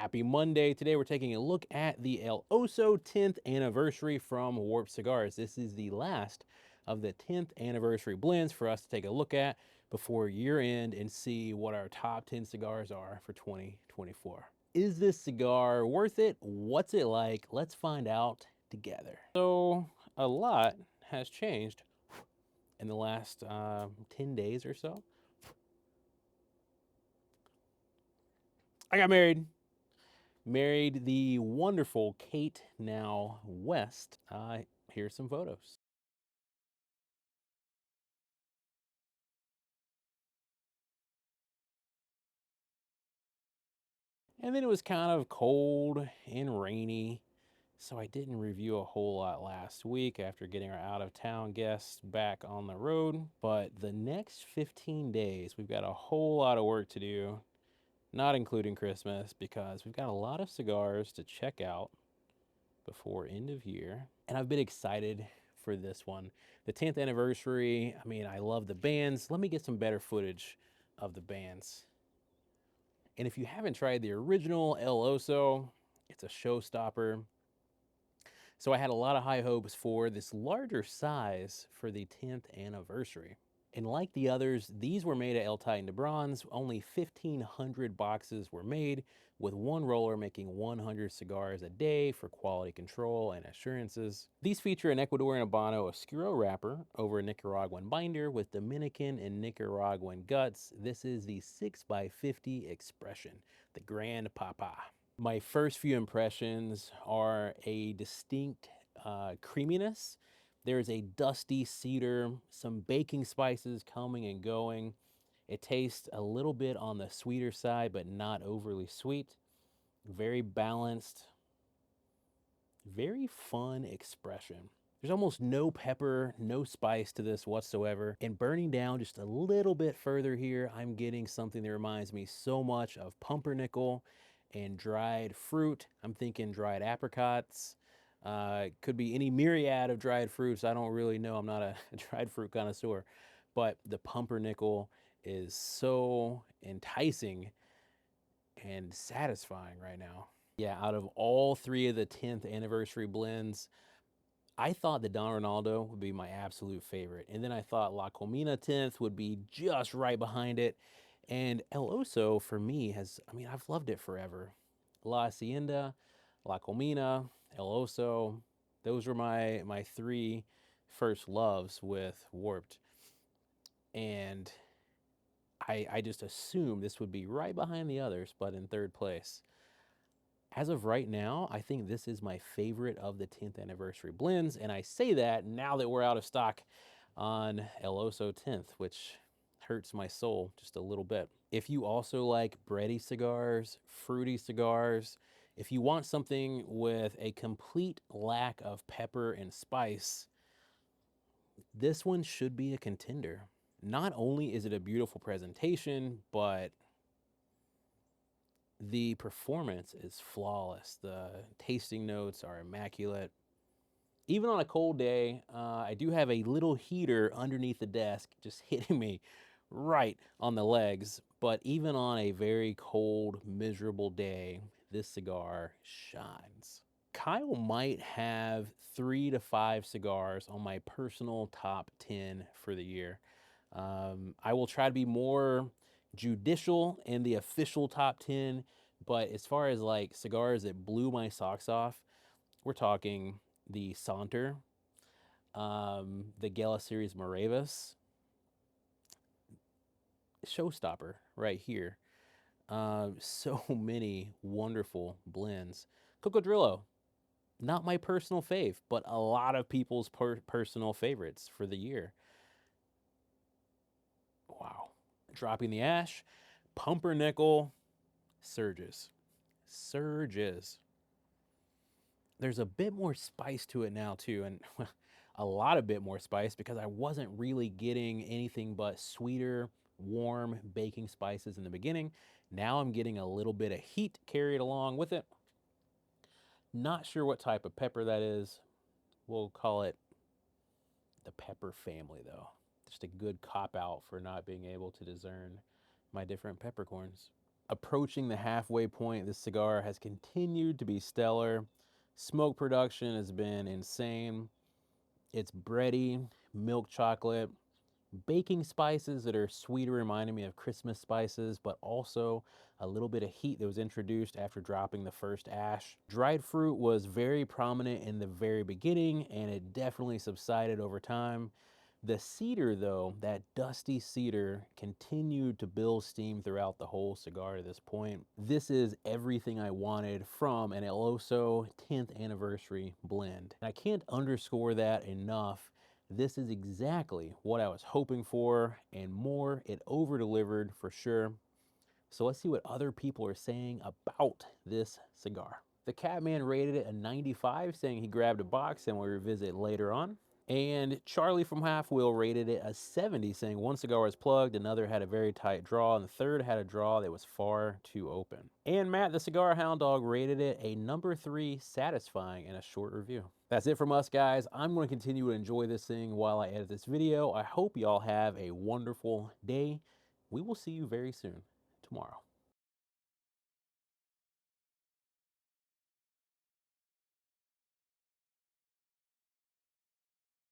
Happy Monday. Today we're taking a look at the El Oso 10th anniversary from Warped Cigars. This is the last of the 10th anniversary blends for us to take a look at before year end and see what our top 10 cigars are for 2024. Is this cigar worth it? What's it like? Let's find out together. So a lot has changed in the last 10 days or so. I got married the wonderful Kate Now West. Here's some photos. And then it was kind of cold and rainy, so I didn't review a whole lot last week after getting our out of town guests back on the road. But the next 15 days, we've got a whole lot of work to do, not including Christmas, because we've got a lot of cigars to check out before end of year. And I've been excited for this one. The 10th anniversary, I mean, I love the bands. Let me get some better footage of the bands. And if you haven't tried the original El Oso, it's a showstopper. So I had a lot of high hopes for this larger size for the 10th anniversary. And like the others, these were made at El Titan de Bronze. Only 1,500 boxes were made, with one roller making 100 cigars a day for quality control and assurances. These feature an Ecuadorian Habano Oscuro wrapper over a Nicaraguan binder with Dominican and Nicaraguan guts. This is the 6x50 expression, the Grand Papa. My first few impressions are a distinct creaminess. There's a dusty cedar, some baking spices coming and going. It tastes a little bit on the sweeter side, but not overly sweet. Very balanced, very fun expression. There's almost no pepper, no spice to this whatsoever. And burning down just a little bit further here, I'm getting something that reminds me so much of pumpernickel and dried fruit. I'm thinking dried apricots. Could be any myriad of dried fruits. I don't really know. I'm not a dried fruit connoisseur. But the pumpernickel is so enticing and satisfying right now. Yeah, out of all three of the 10th anniversary blends, I thought the Don Ronaldo would be my absolute favorite. And then I thought La Comina 10th would be just right behind it. And El Oso, for me, I mean, I've loved it forever. La Hacienda, La Comina, El Oso, those were my three first loves with Warped. And I just assumed this would be right behind the others, but in third place. As of right now, I think this is my favorite of the 10th anniversary blends, and I say that now that we're out of stock on El Oso 10th, which hurts my soul just a little bit. If you also like bready cigars, fruity cigars, if you want something with a complete lack of pepper and spice, this one should be a contender. Not only is it a beautiful presentation, but the performance is flawless. The tasting notes are immaculate. Even on a cold day, I do have a little heater underneath the desk just hitting me right on the legs. But even on a very cold, miserable day, this cigar shines. Kyle might have 3 to 5 cigars on my personal top 10 for the year. I will try to be more judicial in the official top 10, but as far as like cigars that blew my socks off, we're talking the Saunter, the Gala Series Moravis, showstopper right here. So many wonderful blends. Cocodrillo, not my personal fave, but a lot of people's personal favorites for the year. Wow. Dropping the ash, pumpernickel, surges. Surges. There's a bit more spice to it now too, and a lot of bit more spice because I wasn't really getting anything but sweeter, warm baking spices in the beginning. Now I'm getting a little bit of heat carried along with it. Not sure what type of pepper that is. We'll call it the pepper family though. Just a good cop out for not being able to discern my different peppercorns. Approaching the halfway point, this cigar has continued to be stellar. Smoke production has been insane. It's bready, milk chocolate, baking spices that are sweeter, reminding me of Christmas spices, but also a little bit of heat that was introduced after dropping the first ash. Dried fruit was very prominent in the very beginning, and it definitely subsided over time. The cedar, though, that dusty cedar, continued to build steam throughout the whole cigar to this point. This is everything I wanted from an El Oso 10th anniversary blend. And I can't underscore that enough. This is exactly what I was hoping for and more. It over-delivered for sure. So let's see what other people are saying about this cigar. The Catman rated it a 95, saying he grabbed a box and will revisit later on. And Charlie from Half Wheel rated it a 70, saying one cigar was plugged, another had a very tight draw, and the third had a draw that was far too open. And Matt, the Cigar Hound Dog, rated it a number 3, satisfying, in a short review. That's it from us, guys. I'm going to continue to enjoy this thing while I edit this video. I hope y'all have a wonderful day. We will see you very soon tomorrow.